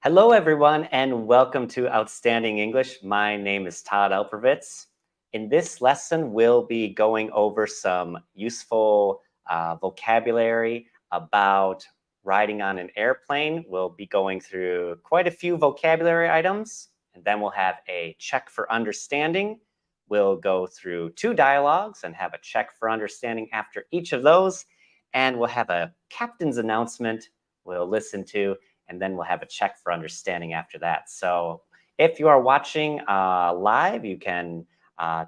Hello, everyone, and welcome to Outstanding English. My name is Todd Elprovitz. In this lesson, we'll be going over some useful vocabulary about riding on an airplane. We'll be going through quite a few vocabulary items, and then we'll have a check for understanding. We'll go through 2 dialogues and have a check for understanding after each of those, and we'll have a captain's announcement we'll listen to, and then we'll have a check for understanding after that. So if you are watching live, you can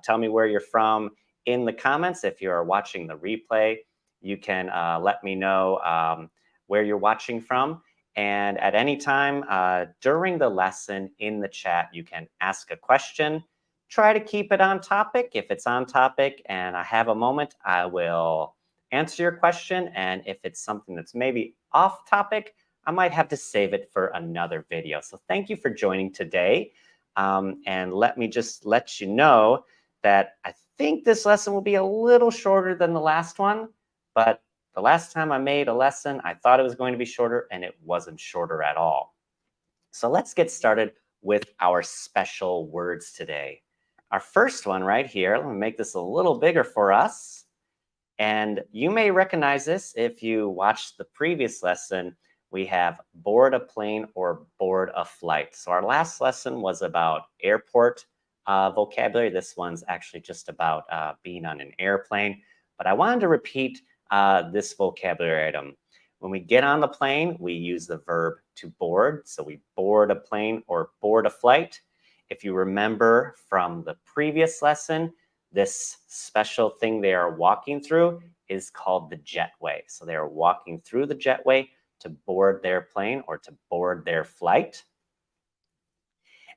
tell me where you're from in the comments. If you are watching the replay, you can let me know where you're watching from. And at any time during the lesson in the chat, you can ask a question. Try to keep it on topic. If it's on topic and I have a moment, I will answer your question. And if it's something that's maybe off topic, I might have to save it for another video. So thank you for joining today. And let me just let you know that I think this lesson will be a little shorter than the last one, but the last time I made a lesson, I thought it was going to be shorter, and it wasn't shorter at all. So let's get started with our special words today. Our first one right here, let me make this a little bigger for us. And you may recognize this if you watched the previous lesson. We have board a plane or board a flight. So our last lesson was about airport vocabulary. This one's actually just about being on an airplane. But I wanted to repeat this vocabulary item. When we get on the plane, we use the verb to board. So we board a plane or board a flight. If you remember from the previous lesson, this special thing they are walking through is called the jetway. So they are walking through the jetway to board their plane or to board their flight.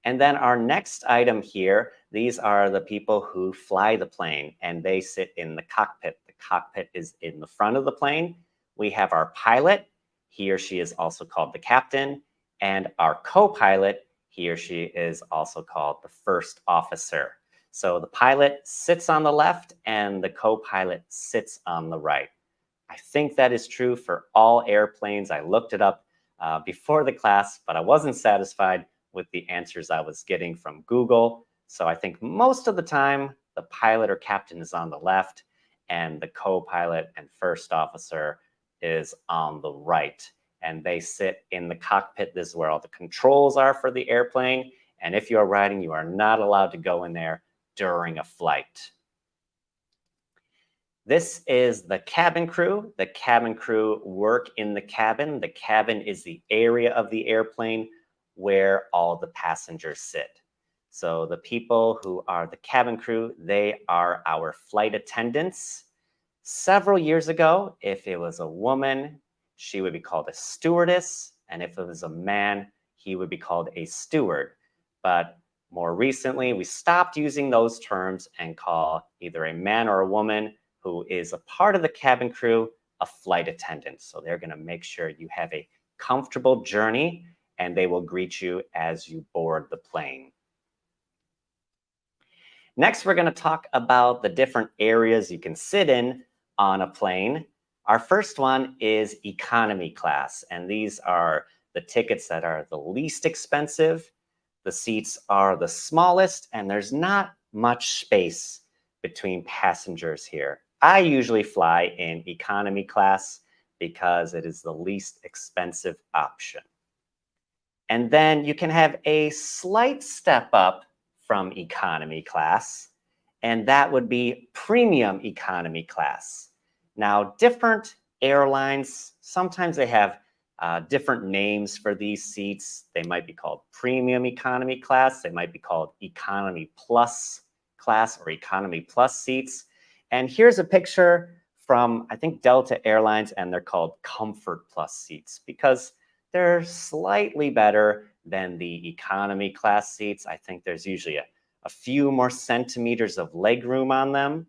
And then our next item here, these are the people who fly the plane, and they sit in the cockpit. The cockpit is in the front of the plane. We have our pilot. He or she is also called the captain. And our co-pilot, he or she is also called the first officer. So the pilot sits on the left and the co-pilot sits on the right. I think that is true for all airplanes. I looked it up before the class, but I wasn't satisfied with the answers I was getting from Google. So I think most of the time, the pilot or captain is on the left, and the co-pilot and first officer is on the right. And they sit in the cockpit. This is where all the controls are for the airplane. And if you are riding, you are not allowed to go in there during a flight. This is the cabin crew. The cabin crew work in the cabin. The cabin is the area of the airplane where all the passengers sit. So the people who are the cabin crew, they are our flight attendants. Several years ago, if it was a woman, she would be called a stewardess. And if it was a man, he would be called a steward. But more recently, we stopped using those terms and call either a man or a woman who is a part of the cabin crew a flight attendant. So they're going to make sure you have a comfortable journey, and they will greet you as you board the plane. Next, we're going to talk about the different areas you can sit in on a plane. Our first one is economy class, and these are the tickets that are the least expensive. The seats are the smallest, and there's not much space between passengers here. I usually fly in economy class because it is the least expensive option. And then you can have a slight step up from economy class, and that would be premium economy class. Now, different airlines, sometimes they have different names for these seats. They might be called premium economy class. They might be called economy plus class or economy plus seats. And here's a picture from, I think, Delta Airlines, and they're called Comfort Plus seats because they're slightly better than the economy class seats. I think there's usually a few more centimeters of leg room on them.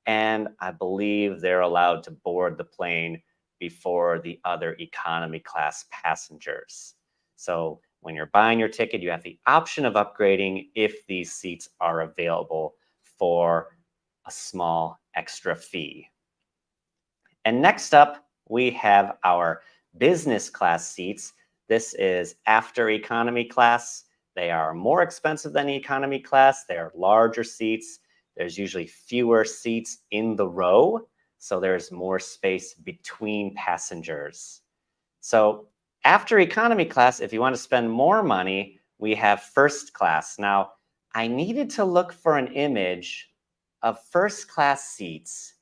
And I believe they're allowed to board the plane before the other economy class passengers. So when you're buying your ticket, you have the option of upgrading if these seats are available for a small extra fee. And next up, we have our business class seats. This is after economy class. They are more expensive than economy class. They are larger seats. There's usually fewer seats in the row, so there's more space between passengers. So after economy class, if you want to spend more money, we have first class. Now, I needed to look for an image of first class seats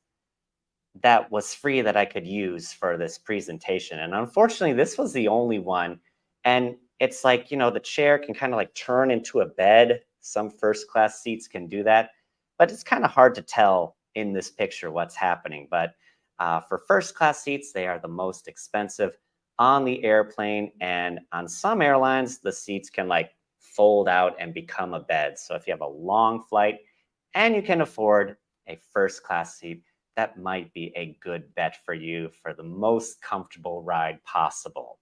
that was free that I could use for this presentation. And unfortunately, this was the only one. And it's like, the chair can kind of like turn into a bed. Some first class seats can do that, but it's kind of hard to tell in this picture what's happening. But for first class seats, they are the most expensive on the airplane. And on some airlines, the seats can like fold out and become a bed. So if you have a long flight and you can afford a first class seat, that might be a good bet for you for the most comfortable ride possible.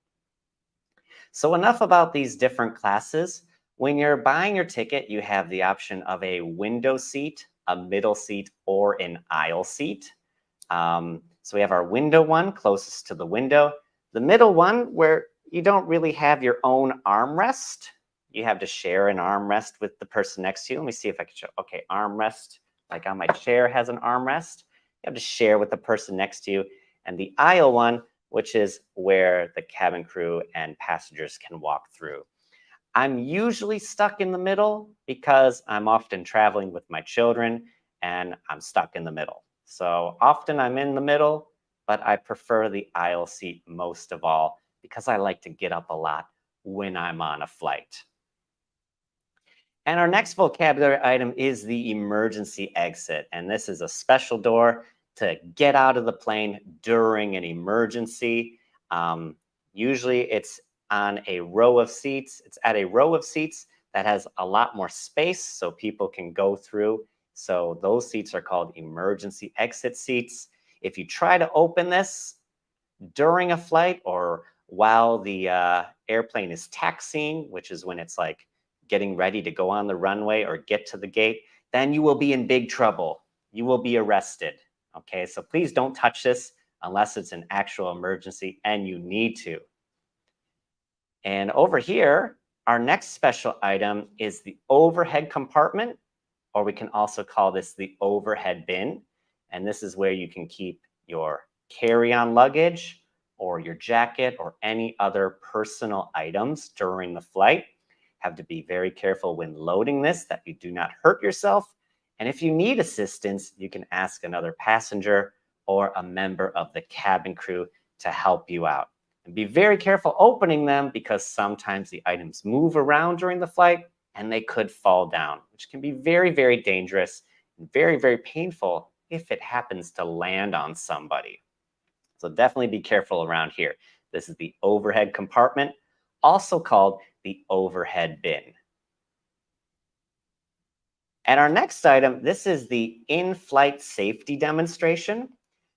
So enough about these different classes. When you're buying your ticket, you have the option of a window seat, a middle seat, or an aisle seat. So we have our window one closest to the window. The middle one where you don't really have your own armrest. You have to share an armrest with the person next to you. Let me see if I can show. Okay, armrest, like on my chair has an armrest. You have to share with the person next to you. And the aisle one, which is where the cabin crew and passengers can walk through. I'm usually stuck in the middle because I'm often traveling with my children and I'm stuck in the middle. So often I'm in the middle, but I prefer the aisle seat most of all because I like to get up a lot when I'm on a flight. And our next vocabulary item is the emergency exit. And this is a special door to get out of the plane during an emergency. Usually it's on a row of seats. It's at a row of seats that has a lot more space so people can go through. So those seats are called emergency exit seats. If you try to open this during a flight or while the airplane is taxiing, which is when it's like getting ready to go on the runway or get to the gate, then you will be in big trouble. You will be arrested. Okay, so please don't touch this unless it's an actual emergency and you need to. And over here, our next special item is the overhead compartment, or we can also call this the overhead bin. And this is where you can keep your carry-on luggage or your jacket or any other personal items during the flight. Have to be very careful when loading this that you do not hurt yourself. And if you need assistance, you can ask another passenger or a member of the cabin crew to help you out. And be very careful opening them because sometimes the items move around during the flight and they could fall down, which can be very, very dangerous and very, very painful if it happens to land on somebody. So definitely be careful around here. This is the overhead compartment, also called the overhead bin. And our next item, this is the in-flight safety demonstration.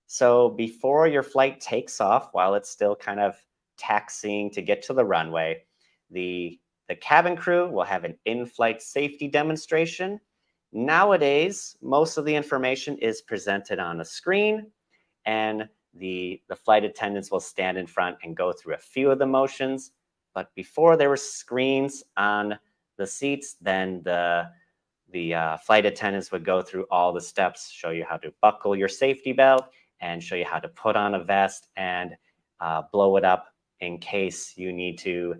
So before your flight takes off, while it's still kind of taxiing to get to the runway, the cabin crew will have an in-flight safety demonstration. Nowadays, most of the information is presented on a screen, and the flight attendants will stand in front and go through a few of the motions. But before there were screens on the seats, then the flight attendants would go through all the steps, show you how to buckle your safety belt and show you how to put on a vest and blow it up in case you need to,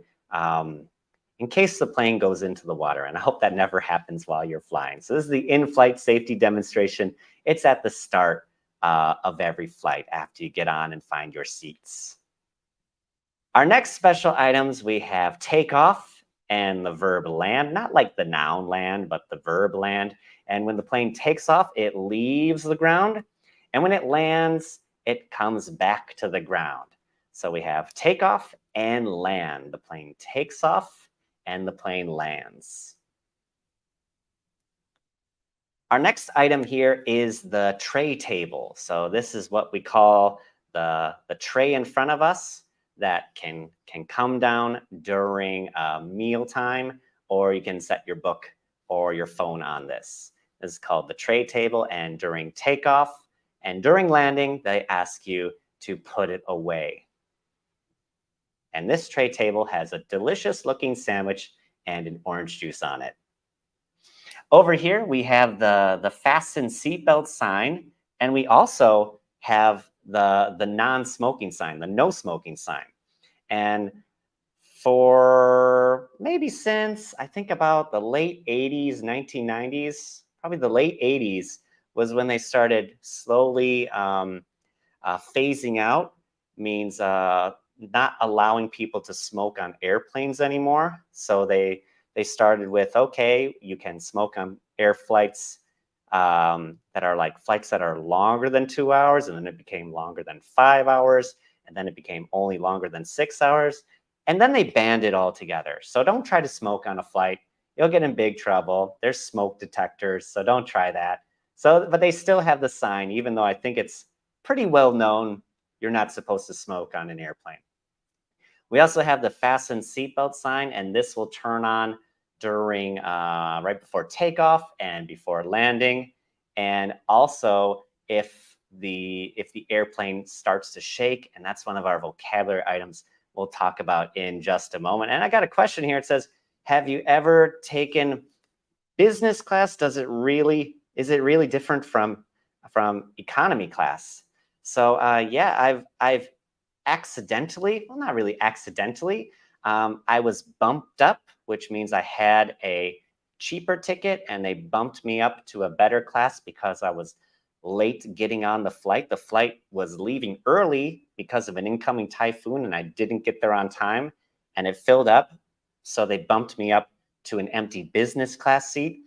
in case the plane goes into the water. And I hope that never happens while you're flying. So this is the in-flight safety demonstration. It's at the start of every flight after you get on and find your seats. Our next special items, we have takeoff and the verb land, not like the noun land, but the verb land. And when the plane takes off, it leaves the ground. And when it lands, it comes back to the ground. So we have takeoff and land. The plane takes off and the plane lands. Our next item here is the tray table. So this is what we call the tray in front of us that can come down during mealtime, or you can set your book or your phone on this. This is called the tray table, and during takeoff and during landing, they ask you to put it away. And this tray table has a delicious looking sandwich and an orange juice on it. Over here, we have the fasten seatbelt sign, and we also have the non-smoking sign, the no smoking sign. And for maybe since I think about the late 80s, 1990s, probably the late 80s was when they started slowly phasing out, means not allowing people to smoke on airplanes anymore. So they started with, okay, you can smoke on air flights that are like flights that are longer than 2 hours, and then it became longer than 5 hours, and then it became only longer than 6 hours. And then they banned it altogether. So don't try to smoke on a flight. You'll get in big trouble. There's smoke detectors, so don't try that. So, but they still have the sign, even though I think it's pretty well known you're not supposed to smoke on an airplane. We also have the fasten seatbelt sign, and this will turn on during right before takeoff and before landing. And also if the airplane starts to shake, and that's one of our vocabulary items we'll talk about in just a moment. And I got a question here. It says, have you ever taken business class? Is it really different from economy class? So yeah, I've accidentally, well, not really accidentally, I was bumped up, which means I had a cheaper ticket and they bumped me up to a better class because I was late getting on the flight. The flight was leaving early because of an incoming typhoon and I didn't get there on time and it filled up. So they bumped me up to an empty business class seat.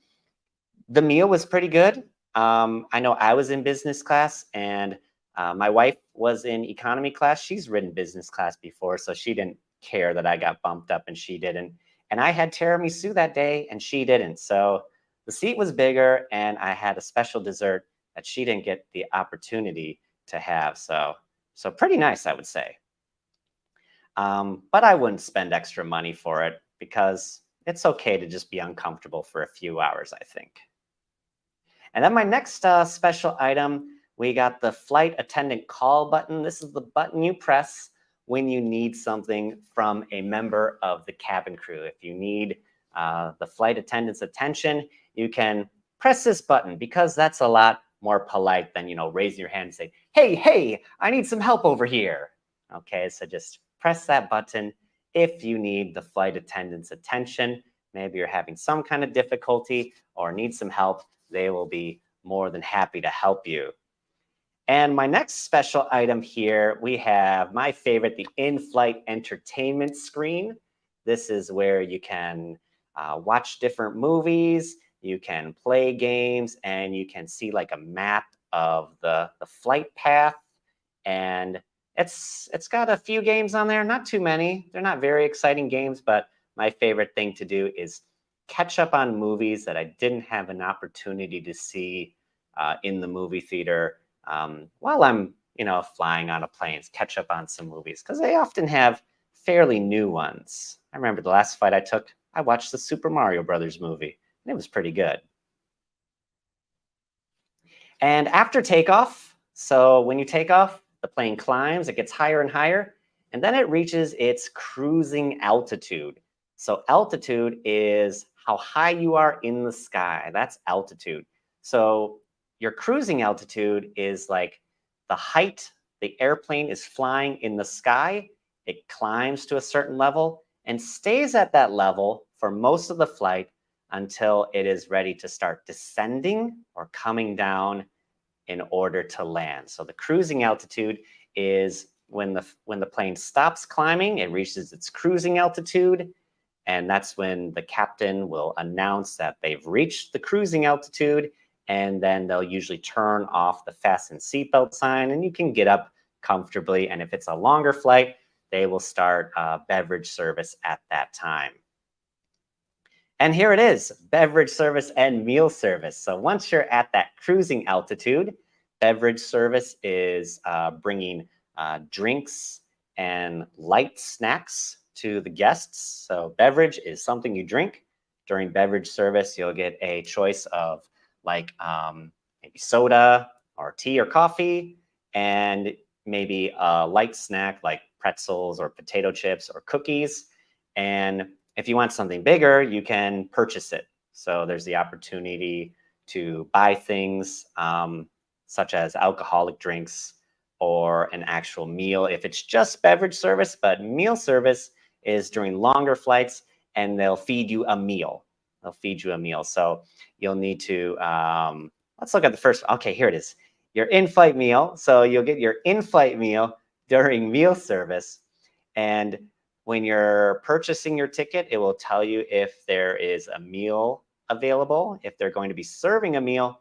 The meal was pretty good. I know I was in business class and my wife was in economy class. She's ridden business class before, so she didn't care that I got bumped up and she didn't. And I had tiramisu that day and she didn't. So the seat was bigger and I had a special dessert that she didn't get the opportunity to have. So pretty nice, I would say. But I wouldn't spend extra money for it because it's okay to just be uncomfortable for a few hours, I think. And then my next special item, we got the flight attendant call button. This is the button you press when you need something from a member of the cabin crew. If you need the flight attendant's attention, you can press this button because that's a lot more polite than, you know, raising your hand and say, hey, I need some help over here. Okay, so just press that button if you need the flight attendant's attention. Maybe you're having some kind of difficulty or need some help. They will be more than happy to help you. And my next special item here, we have my favorite, the in-flight entertainment screen. This is where you can watch different movies, you can play games, and you can see like a map of the flight path. And it's got a few games on there, not too many. They're not very exciting games, but my favorite thing to do is catch up on movies that I didn't have an opportunity to see in the movie theater while I'm, you know, flying on a plane. Catch up on some movies because they often have fairly new ones. I remember the last flight I took, I watched the Super Mario Brothers movie, and it was pretty good. And after takeoff, so when you take off, the plane climbs, it gets higher and higher, and then it reaches its cruising altitude. So altitude is how high you are in the sky. That's altitude. So your cruising altitude is like the height the airplane is flying in the sky. It climbs to a certain level and stays at that level for most of the flight until it is ready to start descending or coming down in order to land. So the cruising altitude is when the plane stops climbing, it reaches its cruising altitude, and that's when the captain will announce that they've reached the cruising altitude, and then they'll usually turn off the fasten seatbelt sign, and you can get up comfortably. And if it's a longer flight, they will start beverage service at that time. And here it is, beverage service and meal service. So once you're at that cruising altitude, beverage service is bringing drinks and light snacks to the guests. So beverage is something you drink. During beverage service, you'll get a choice of like maybe soda or tea or coffee. And maybe a light snack like pretzels or potato chips or cookies. And if you want something bigger, you can purchase it. So there's the opportunity to buy things such as alcoholic drinks or an actual meal if it's just beverage service, but meal service is during longer flights and they'll feed you a meal. They'll feed you a meal. So you'll need to, let's look at the first, okay, here it is. Your in-flight meal. So you'll get your in-flight meal during meal service. And when you're purchasing your ticket, it will tell you if there is a meal available, if they're going to be serving a meal,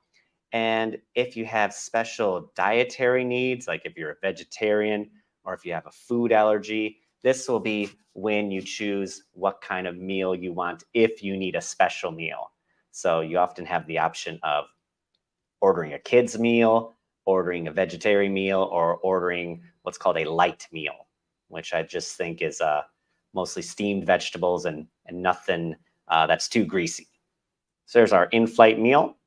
and if you have special dietary needs, like if you're a vegetarian or if you have a food allergy. This will be when you choose what kind of meal you want if you need a special meal. So you often have the option of ordering a kid's meal, ordering a vegetarian meal, or ordering what's called a light meal, which I just think is mostly steamed vegetables and nothing that's too greasy. So there's our in-flight meal.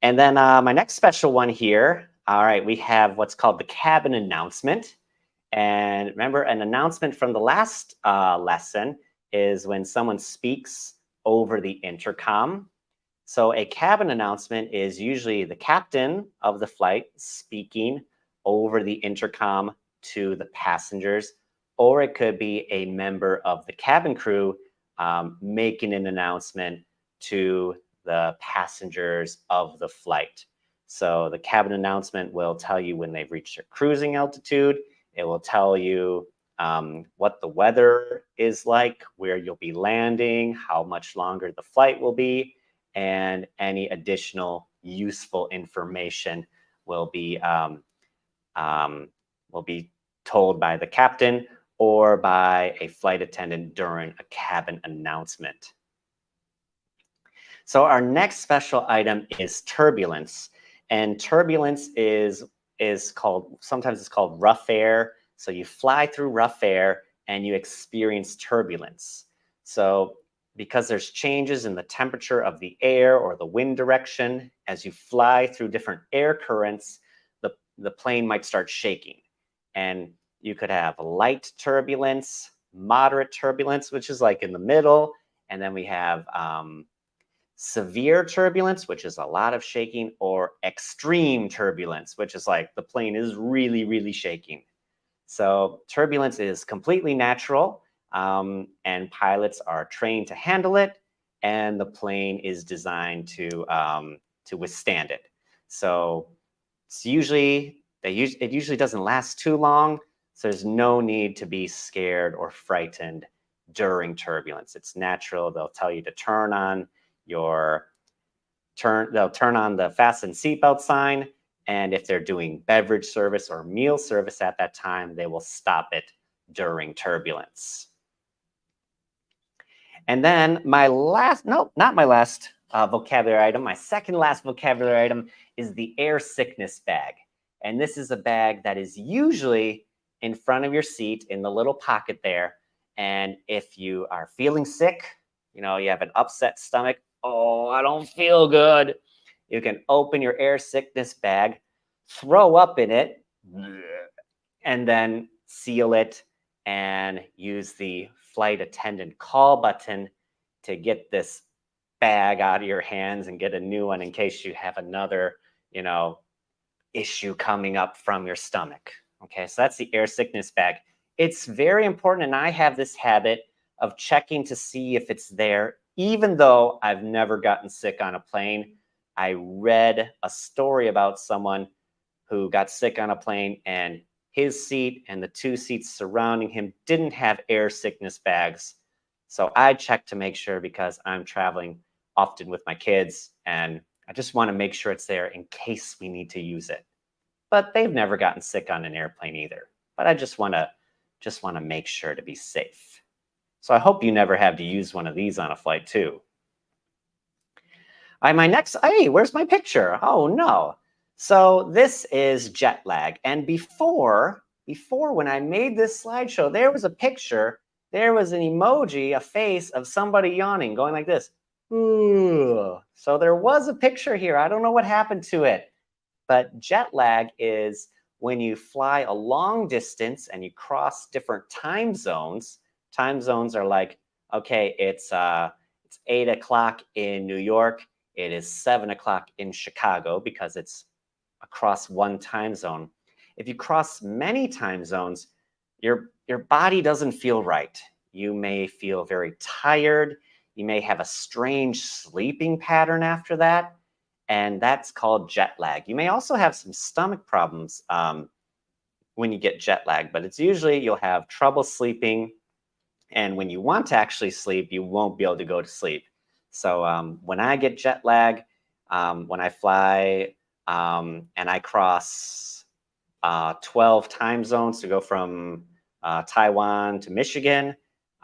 And then my next special one here, all right, we have what's called the cabin announcement. And remember, an announcement from the last lesson is when someone speaks over the intercom. So a cabin announcement is usually the captain of the flight speaking over the intercom to the passengers, or it could be a member of the cabin crew making an announcement to the passengers of the flight. So the cabin announcement will tell you when they've reached their cruising altitude. It will tell you what the weather is like, where you'll be landing, how much longer the flight will be, and any additional useful information will be told by the captain or by a flight attendant during a cabin announcement. So our next special item is turbulence. And turbulence is called, sometimes it's called rough air. So you fly through rough air and you experience turbulence. So because there's changes in the temperature of the air or the wind direction, as you fly through different air currents, the plane might start shaking. And you could have light turbulence, moderate turbulence, which is like in the middle. And then we have severe turbulence, which is a lot of shaking, or extreme turbulence, which is like the plane is really, really shaking. So turbulence is completely natural, and pilots are trained to handle it, and the plane is designed to withstand it. So it's usually, it usually doesn't last too long, so there's no need to be scared or frightened during turbulence. It's natural. They'll tell you to turn on they'll turn on the fasten seatbelt sign, and if they're doing beverage service or meal service at that time, they will stop it during turbulence. And then my last, no, not my last vocabulary item, my second last vocabulary item is the air sickness bag. And this is a bag that is usually in front of your seat in the little pocket there. And if you are feeling sick, you know, you have an upset stomach, oh, I don't feel good, you can open your air sickness bag, throw up in it, and then seal it and use the flight attendant call button to get this bag out of your hands and get a new one in case you have another, you know, issue coming up from your stomach. Okay, so that's the air sickness bag. It's very important, and I have this habit of checking to see if it's there, even though I've never gotten sick on a plane. I read a story about someone who got sick on a plane and his seat and the two seats surrounding him didn't have air sickness bags. So I check to make sure because I'm traveling often with my kids and I just want to make sure it's there in case we need to use it. But they've never gotten sick on an airplane either. But I just want to make sure to be safe. So I hope you never have to use one of these on a flight too. My next, hey, where's my picture? Oh no. So this is jet lag. And before when I made this slideshow, there was a picture, there was an emoji, a face of somebody yawning, going like this. Ooh. So there was a picture here. I don't know what happened to it. But jet lag is when you fly a long distance and you cross different time zones are like, okay, it's 8 o'clock in New York. It is 7 o'clock in Chicago because it's across one time zone. If you cross many time zones, your body doesn't feel right. You may feel very tired. You may have a strange sleeping pattern after that, and that's called jet lag. You may also have some stomach problems when you get jet lag, but it's usually you'll have trouble sleeping, and when you want to actually sleep, you won't be able to go to sleep. So when I get jet lag, when I fly and I cross 12 time zones to go from Taiwan to Michigan,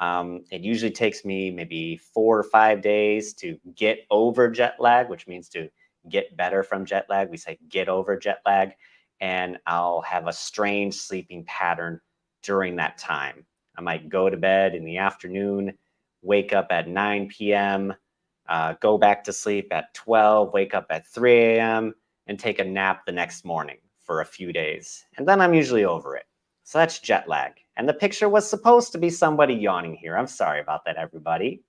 it usually takes me maybe 4 or 5 days to get over jet lag, which means to get better from jet lag. We say get over jet lag, and I'll have a strange sleeping pattern during that time. I might go to bed in the afternoon, wake up at 9 p.m., go back to sleep at 12, wake up at 3 a.m., and take a nap the next morning for a few days. And then I'm usually over it. So that's jet lag. And the picture was supposed to be somebody yawning here. I'm sorry about that, everybody.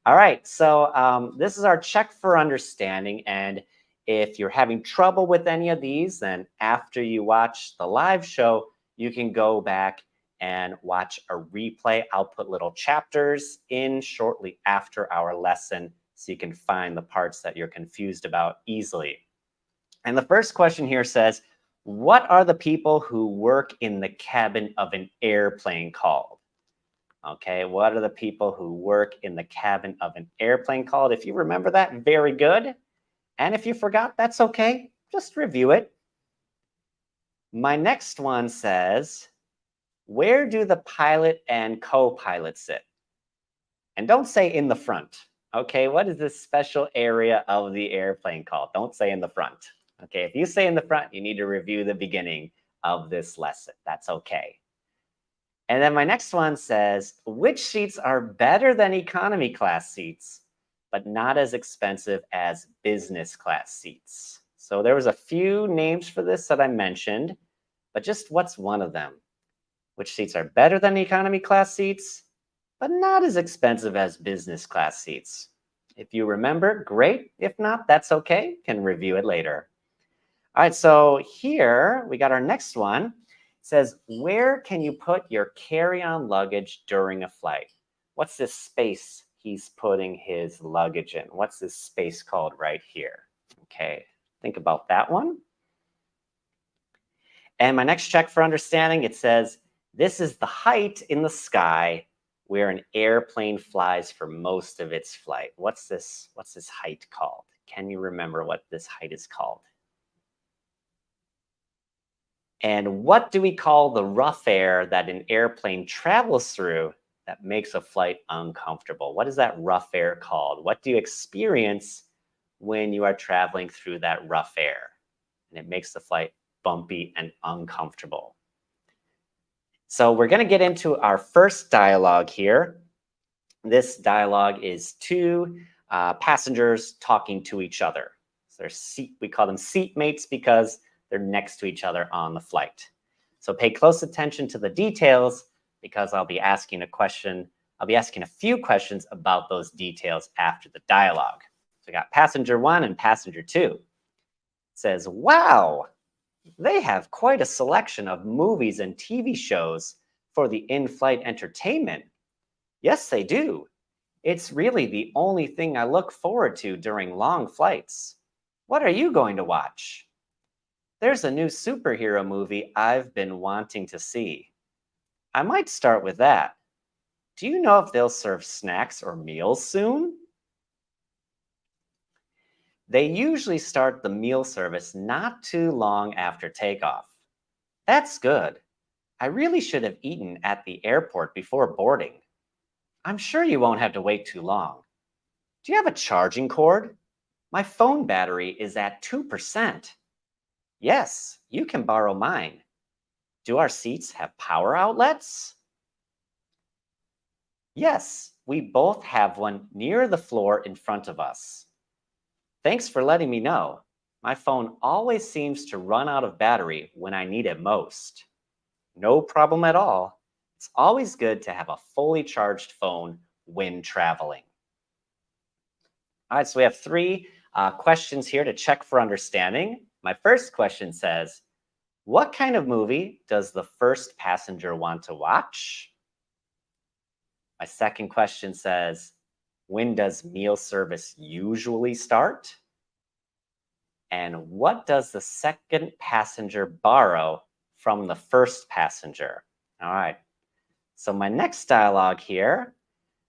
All right, so this is our check for understanding. And if you're having trouble with any of these, then after you watch the live show, you can go back and watch a replay. I'll put little chapters in shortly after our lesson so you can find the parts that you're confused about easily. And the first question here says, what are the people who work in the cabin of an airplane called? Okay, what are the people who work in the cabin of an airplane called? If you remember that, very good. And if you forgot, that's okay. Just review it. My next one says, where do the pilot and co-pilot sit? And don't say in the front. Okay, what is this special area of the airplane called? Don't say in the front. Okay, if you say in the front, you need to review the beginning of this lesson. That's okay. And then my next one says, which seats are better than economy class seats, but not as expensive as business class seats? So there was a few names for this that I mentioned, but just what's one of them? Which seats are better than economy class seats, but not as expensive as business class seats? If you remember, great. If not, that's okay. You can review it later. All right, so here we got our next one. It says, where can you put your carry-on luggage during a flight? What's this space he's putting his luggage in? What's this space called right here? Okay, think about that one. And my next check for understanding, it says, this is the height in the sky where an airplane flies for most of its flight. What's this height called? Can you remember what this height is called? And what do we call the rough air that an airplane travels through that makes a flight uncomfortable? What is that rough air called? What do you experience when you are traveling through that rough air and it makes the flight bumpy and uncomfortable? So we're going to get into our first dialogue here. This dialogue is two passengers talking to each other. So we call them seatmates because they're next to each other on the flight. So pay close attention to the details because I'll be asking a few questions about those details after the dialogue. So we got passenger one and passenger two. It says, wow, they have quite a selection of movies and TV shows for the in-flight entertainment. Yes, they do. It's really the only thing I look forward to during long flights. What are you going to watch? There's a new superhero movie I've been wanting to see. I might start with that. Do you know if they'll serve snacks or meals soon? They usually start the meal service not too long after takeoff. That's good. I really should have eaten at the airport before boarding. I'm sure you won't have to wait too long. Do you have a charging cord? My phone battery is at 2%. Yes, you can borrow mine. Do our seats have power outlets? Yes, we both have one near the floor in front of us. Thanks for letting me know. My phone always seems to run out of battery when I need it most. No problem at all. It's always good to have a fully charged phone when traveling. All right, so we have three questions here to check for understanding. My first question says, what kind of movie does the first passenger want to watch? My second question says, when does meal service usually start? And what does the second passenger borrow from the first passenger? All right, so my next dialogue here,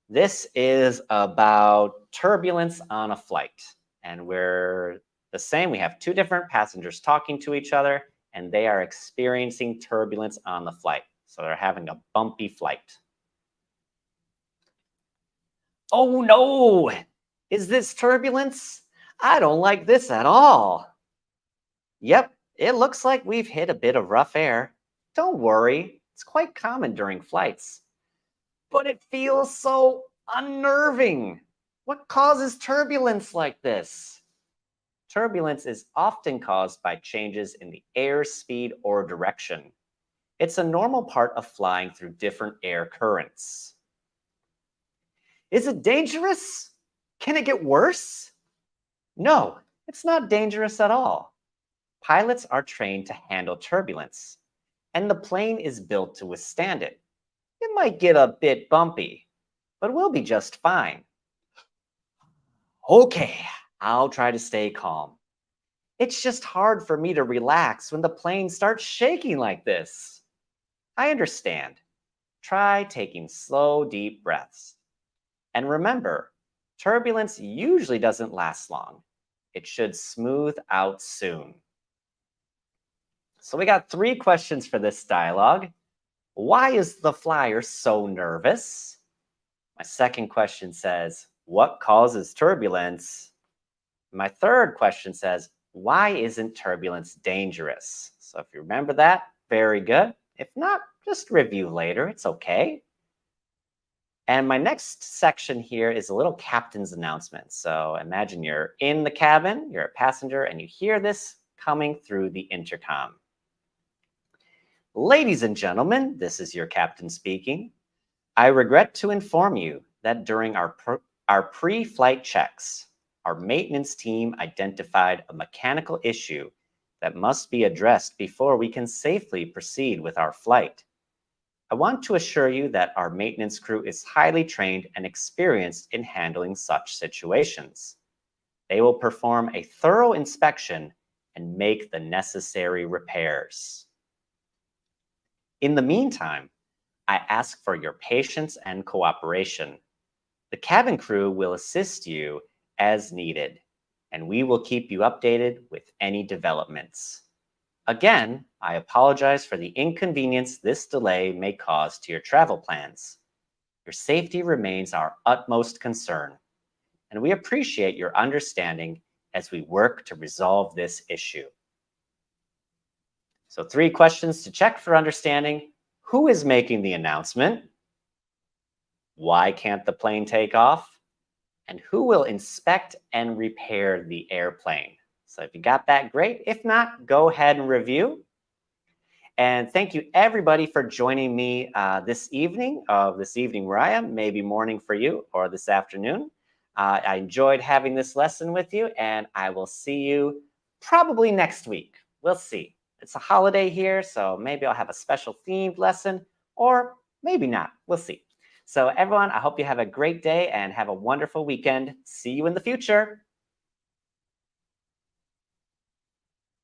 this is about turbulence on a flight. And we're the same. We have two different passengers talking to each other, and they are experiencing turbulence on the flight. So they're having a bumpy flight. Oh no! Is this turbulence? I don't like this at all. Yep, it looks like we've hit a bit of rough air. Don't worry, it's quite common during flights. But it feels so unnerving. What causes turbulence like this? Turbulence is often caused by changes in the air speed or direction. It's a normal part of flying through different air currents. Is it dangerous? Can it get worse? No, it's not dangerous at all. Pilots are trained to handle turbulence, and the plane is built to withstand it. It might get a bit bumpy, but we'll be just fine. Okay, I'll try to stay calm. It's just hard for me to relax when the plane starts shaking like this. I understand. Try taking slow, deep breaths. And remember, turbulence usually doesn't last long. It should smooth out soon. So we got three questions for this dialogue. Why is the flyer so nervous? My second question says, what causes turbulence? My third question says, why isn't turbulence dangerous? So if you remember that, very good. If not, just review later. It's okay. And my next section here is a little captain's announcement. So imagine you're in the cabin, you're a passenger, and you hear this coming through the intercom. Ladies and gentlemen, this is your captain speaking. I regret to inform you that during our pre-flight checks, our maintenance team identified a mechanical issue that must be addressed before we can safely proceed with our flight. I want to assure you that our maintenance crew is highly trained and experienced in handling such situations. They will perform a thorough inspection and make the necessary repairs. In the meantime, I ask for your patience and cooperation. The cabin crew will assist you as needed, and we will keep you updated with any developments. Again, I apologize for the inconvenience this delay may cause to your travel plans. Your safety remains our utmost concern, and we appreciate your understanding as we work to resolve this issue. So 3 questions to check for understanding. Who is making the announcement? Why can't the plane take off? And who will inspect and repair the airplane? So if you got that, great. If not, go ahead and review. And thank you everybody for joining me this evening where I am, maybe morning for you or this afternoon. I enjoyed having this lesson with you, and I will see you probably next week. We'll see. It's a holiday here, so maybe I'll have a special themed lesson, or maybe not. We'll see. So everyone, I hope you have a great day and have a wonderful weekend. See you in the future.